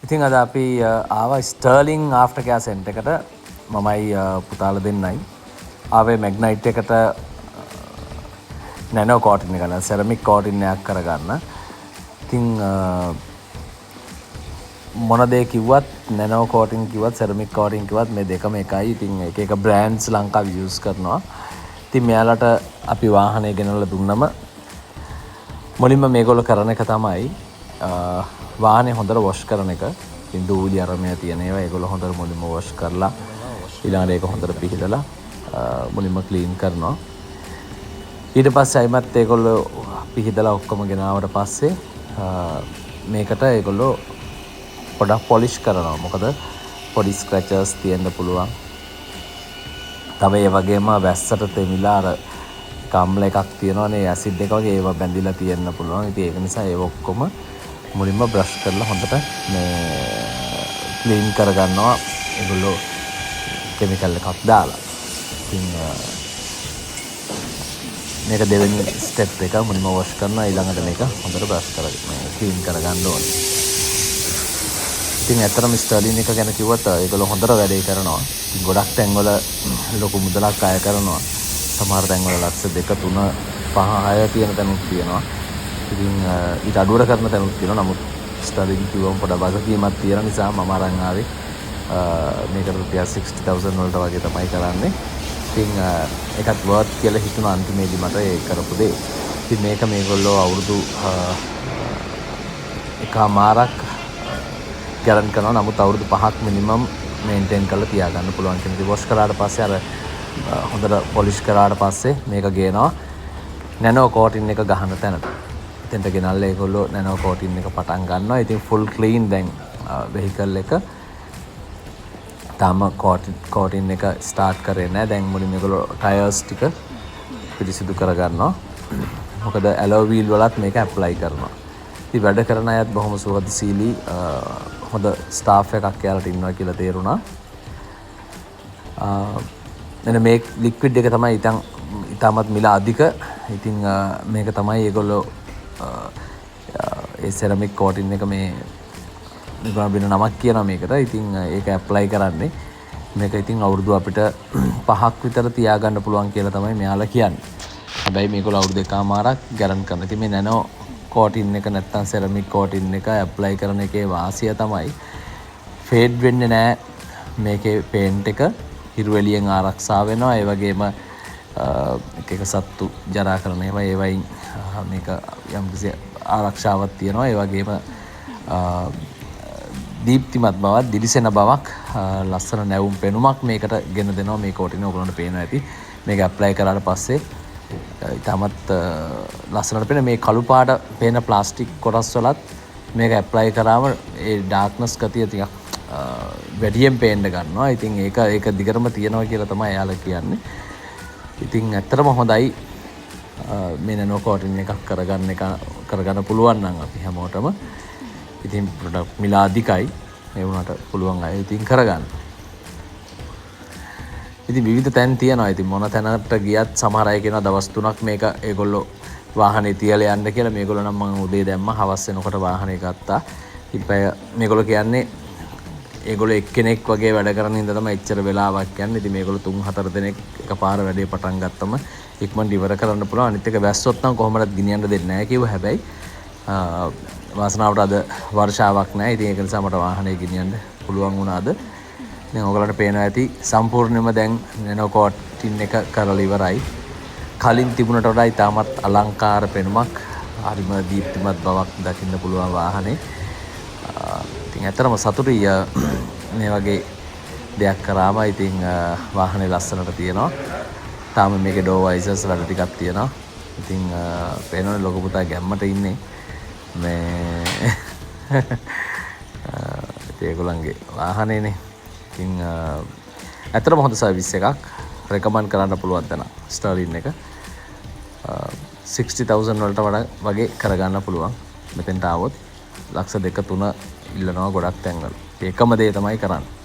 ඉතින් අද අපි ආවා ස්ටර්ලිං ආෆ්ටර් කෙයාර් සෙන්ටර් එකට මමයි පුතාලා දෙන්නයි ආවේ මැග්නයිට් එකට නැනෝ කෝටින් එක ගන්න සෙරමික් කෝටින් එකක් කරගන්න. ඉතින් මොන දේ කිව්වත් නැනෝ කෝටින් කිව්වත් සෙරමික් කෝටින් කිව්වත් මේ දෙකම එකයි. ඉතින් එක එක බ්‍රෑන්ඩ්ස් ලංකාවේ යූස් කරනවා. ඉතින් මෙයාලට අපි වාහනේ ගෙනල්ලා දුන්නම මුලින්ම මේගොල්ලෝ කරන එක තමයි වාහනේ හොඳට වොෂ් කරන එක. ඉතින් දූලි අරමේ තියෙන ඒවා ඒගොල්ලෝ හොඳට මුලින්ම වොෂ් කරලා ඊළඟට ඒක හොඳට පිහදලා මුලින්ම ක්ලීන් කරනවා. ඊට පස්සේ අයිමත් ඒගොල්ලෝ පිහදලා ඔක්කොම ගෙනාවට පස්සේ මේකට ඒගොල්ලෝ පොඩක් පොලිෂ් කරනවා. මොකද පොඩි ස්ක්‍රැචර්ස් තියෙන්න පුළුවන්. තව ඒ වගේම වැස්සට තෙමිලා අර කම්ල එකක් තියෙනවානේ ඇසිඩ් එක වගේ ඒවා බැඳිලා තියෙන්න පුළුවන්. ඉතින් ඒක නිසා ඒව ඔක්කොම මුලින්ම බ්‍රෂ් කරලා හොඳට මේ ක්ලීන් කරගන්නවා ඒගොල්ලෝ කෙමිකල් එකක් දාලා. ඉතින් මේක දෙවෙනි ස්ටෙප් එක මුලින්ම වොෂ් කරනවා. ඊළඟට මේක හොඳට බ්‍රෂ් කරගෙන ක්ලීන් කරගන්න ඕනේ. ඉතින් ඇත්තටම ස්ටර්ලින් එක ගැන කිව්වොත් ඒගොල්ලෝ හොඳට වැඩේ කරනවා. ඉතින් ගොඩක් තැන්වල ලොකු මුදලක් අය කරනවා. සමහර තැන්වල ලක්ෂ 2 3 5 6 තියෙන තැනුත් තියෙනවා. ඉතින් ඊට අඩුවට කරන තැනුත් තියෙනවා. නමුත් ස්ටර්ලින් කිව්වම පොඩ වගකීමක් තියෙන නිසා මම අරන් ආවේ මේකට රුපියල් 60000 වලට වගේ තමයි කරන්නේ. ඉතින් ඒකත් වර්ත් කියලා හිතුණා අන්තිමේදී මට ඒ කරපු දේ. ඉතින් මේක මේගොල්ලෝ අවුරුදු එකමාරක් ගරන් කරනවා. නමුත් අවුරුදු 5ක් මිනිමම් මේන්ටේන් කරලා තියාගන්න පුළුවන් කියන දේ. වොෂ් කරාට පස්සේ අර හොඳට පොලිෂ් කරාට පස්සේ මේක ගේනවා නැනෝ කෝටින් එක ගහන තැනට. එතෙන්ට ගෙනල්ලා ඒගොල්ලෝ නැනෝ කෝටින් එක පටන් ගන්නවා. ඉතින් ෆුල් ක්ලීන් දැන් වෙහිකල් එක තාම කෝටින් එක ස්ටාර්ට් කරේ නැහැ. දැන් මුලින්ම ඒගොල්ලෝ ටයර්ස් ටික පිරිසිදු කරගන්නවා. මොකද ඇලෝ වීල් වලත් මේක ඇප්ලයි කරනවා. ඉතින් වැඩ කරන අයත් බොහොම සුහදශීලී හොඳ ස්ටාෆ් එකක් යාලට ඉන්නවා කියලා තේරුණා. එන මේ ලික්විඩ් එක තමයි ඉතාමත් මිල අධික. ඉතින් මේක තමයි ඒගොල්ලෝ ඒ සෙරමික් කෝටින් එක මේ නිකන් වෙන නමක් කියනවා මේකට. ඉතින් ඒක ඇප්ලයි කරන්නේ. මේක ඉතින් අවුරුදු අපිට 5ක් විතර තියාගන්න පුළුවන් කියලා තමයි මෙයාලා කියන්නේ. හැබැයි මේගොල්ලෝ අවුරුදු එකමාරක් ගැරන්ටි කරනවා. ඉතින් මේ නැනෝ කෝටින් එක නැත්තම් සෙරමික් කෝටින් එක ඇප්ලයි කරන එකේ වාසිය තමයි ෆේඩ් වෙන්නේ නැහැ. මේකේ පේන්ට් එක හිරු එළියෙන් ආරක්ෂා වෙනවා. ඒ වගේම එක සත්තු ජරා කරන ඒවා ඒවයින් මේක යම්කිසි ආරක්ෂාවක් තියෙනවා. ඒ වගේම දීප්තිමත් බවක් දිලිසෙන බවක් ලස්සන නැවුම් පෙනුමක් මේකට ගෙන දෙනවා. මේ කෝටින් ඔයගොල්ලන්ට පේනවා ඇති. මේක ඇප්ලයි කරාට පස්සේ ඉතාමත් ලස්සනට පේන මේ කළු පාට පේන ප්ලාස්ටික් කොටස් වලත් මේක ඇප්ලයි කරාම ඒ ඩාර්ක්නස් ගතිය ටිකක් වැඩියෙන් පේන්න ගන්නවා. ඉතින් ඒක දිගටම තියනවා කියලා තමයි එයාලා කියන්නේ. ඉතින් ඇත්තටම හොඳයි මේ නැනෝ කෝටින් එකක් කරගන්න පුළුවන් නම් අපි හැමෝටම. ඉතින් ප්‍රොඩක්ට් මිල අධිකයි. ඒ වුණාට පුළුවන් අය ඉතින් කරගන්න. ඉතින් විවිධ තැන් තියෙනවා. ඉතින් මොන තැනකට ගියත් සමහර අය කියනවා දවස් 3ක් මේක ඒගොල්ලෝ වාහනේ තියලා යන්න කියලා. මේගොල්ලෝ නම් මම උදේ දැම්මා හවස් වෙනකොට වාහනේ ගත්තා. ඉතින් මේගොල්ලෝ කියන්නේ ඒගොල්ලෝ එක්කෙනෙක් වගේ වැඩ කරන ඉඳ තමයි එච්චර වෙලාවක් යන්නේ. ඉතින් මේගොල්ලෝ 3-4 දෙනෙක් එකපාර වැඩේ පටන් ගත්තම ඉක්මනට ඉවර කරන්න පුළුවන්. අනිත් එක වැස්සොත් නම් කොහොමවත් ගෙනියන්න දෙන්නේ නැහැ කිව්වා. හැබැයි වාසනාවට අද වර්ෂාවක් නැහැ. ඉතින් ඒක නිසා මට වාහනේ ගෙනියන්න පුළුවන් වුණා අද. දැන් ඔයගලන්ට පේනවා ඇති සම්පූර්ණයෙන්ම දැන් නැනෝ කෝටින් එක කරලා ඉවරයි. කලින් තිබුණට වඩා ඉතාමත් අලංකාර පෙනුමක් හරිම දීප්තිමත් බවක් දකින්න පුළුවන් වාහනේ. ඉතින් ඇත්තටම සතුටුයි මේ වගේ දෙයක් කරාම. ඉතින් වාහනේ ලස්සනට තියෙනවා. තාම මේකේ ඩෝ වයිසර්ස් වල ටිකක් තියෙනවා. ඉතින් පේනවනේ ලොකු පුතා ගැම්මට ඉන්නේ. මේ ඒගොල්ලන්ගේ වාහනේනේ. ඉතින් ඇත්තටම හොඳ සර්විස් එකක් රෙකමන්ඩ් කරන්න පුළුවන් තැන ස්ටර්ලින් එක 60000 වලට වගේ කරගන්න පුළුවන්. මෙතෙන්ට ආවොත් ලක්ෂ 2 3 ඉල්ලනවා ගොඩක් තැන්වල. ඒකම දේ තමයි කරන්නේ.